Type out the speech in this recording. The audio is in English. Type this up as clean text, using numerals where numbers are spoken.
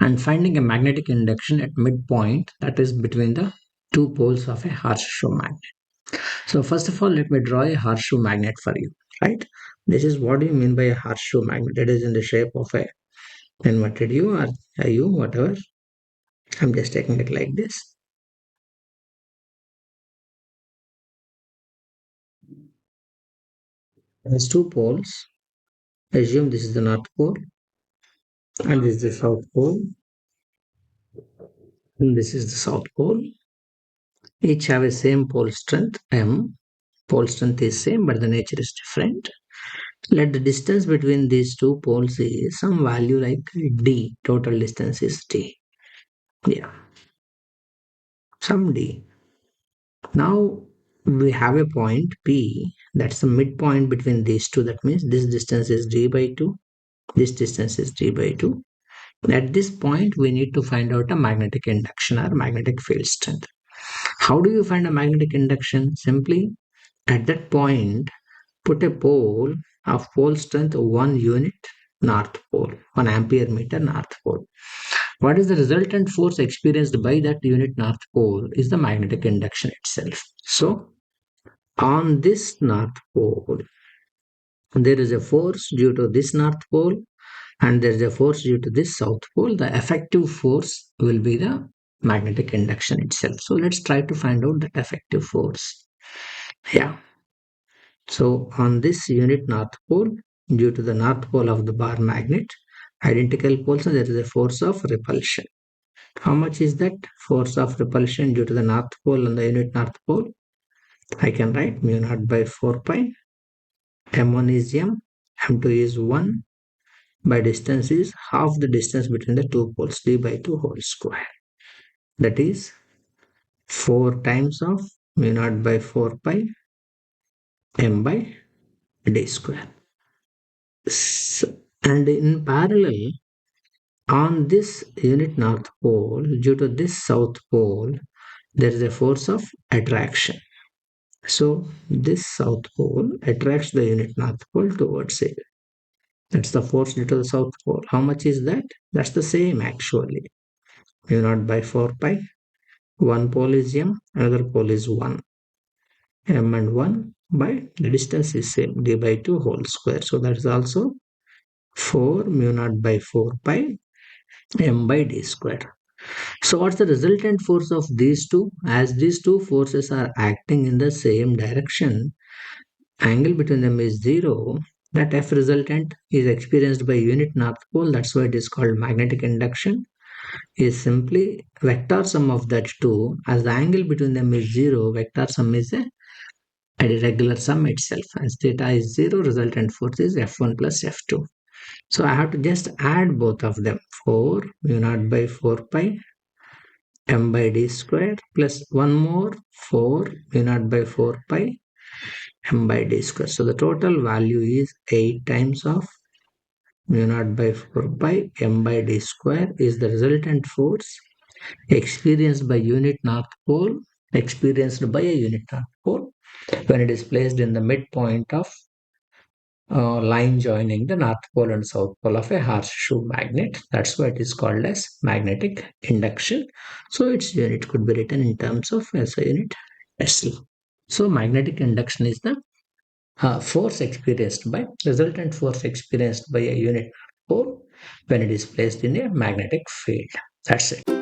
and finding a magnetic induction at midpoint, that is between the two poles of a horseshoe magnet. So first of all, let me draw a horseshoe magnet for you, right? This is what do you mean by a horseshoe magnet. It is in the shape of a inverted U or a U, whatever. I'm just taking it like this. There's two poles. Assume this is the North Pole and this is the South Pole. And this is the South Pole. Each have a same pole strength M. Pole strength is same, but the nature is different. Let the distance between these two poles is some value like D. Total distance is D. Yeah, some D. Now we have a point P, that's the midpoint between these two. That means this distance is D by 2. This distance is D by 2. At this point, we need to find out a magnetic induction or magnetic field strength. How do you find a magnetic induction? Simply at that point, put a pole of pole strength 1 unit north pole, 1 ampere meter north pole. What is the resultant force experienced by that unit north pole is the magnetic induction itself. So, on this north pole, there is a force due to this north pole and there is a force due to this south pole. The effective force will be the magnetic induction itself. So, let's try to find out that effective force. Yeah. So on this unit north pole, due to the north pole of the bar magnet, identical poles, there is a force of repulsion. How much is that force of repulsion due to the north pole and the unit north pole? I can write mu naught by 4 pi. M1 is M, M2 is 1, by distance is half the distance between the two poles, d by 2 whole square. That is 4 times of mu naught by 4 pi M by d square. And in parallel, on this unit north pole, due to this south pole, there is a force of attraction. So this south pole attracts the unit north pole towards it. That's the force due to the south pole. How much is that? That's the same actually. Mu naught by 4 pi. One pole is M, another pole is 1. M and 1 by the distance is same, d by 2 whole square. So that is also 4 mu naught by 4 pi M by d square. So what's the resultant force of these two? As these two forces are acting in the same direction, angle between them is 0. That F resultant is experienced by unit north pole. That's why it is called magnetic induction. Is simply vector sum of that two. As the angle between them is 0, vector sum is a regular sum itself. As theta is 0, resultant force is F1 plus F2. So I have to just add both of them. 4 mu naught by 4 pi M by d square plus one more 4 mu naught by 4 pi M by d square. So the total value is 8 times of mu naught by 4 pi M by d square is the resultant force experienced by unit north pole, experienced by a unit north pole when it is placed in the midpoint of line joining the north pole and south pole of a horseshoe magnet. That's why it is called as magnetic induction. So its unit could be written in terms of SI unit SI. So magnetic induction is the resultant force experienced by a unit pole when it is placed in a magnetic field. That's it.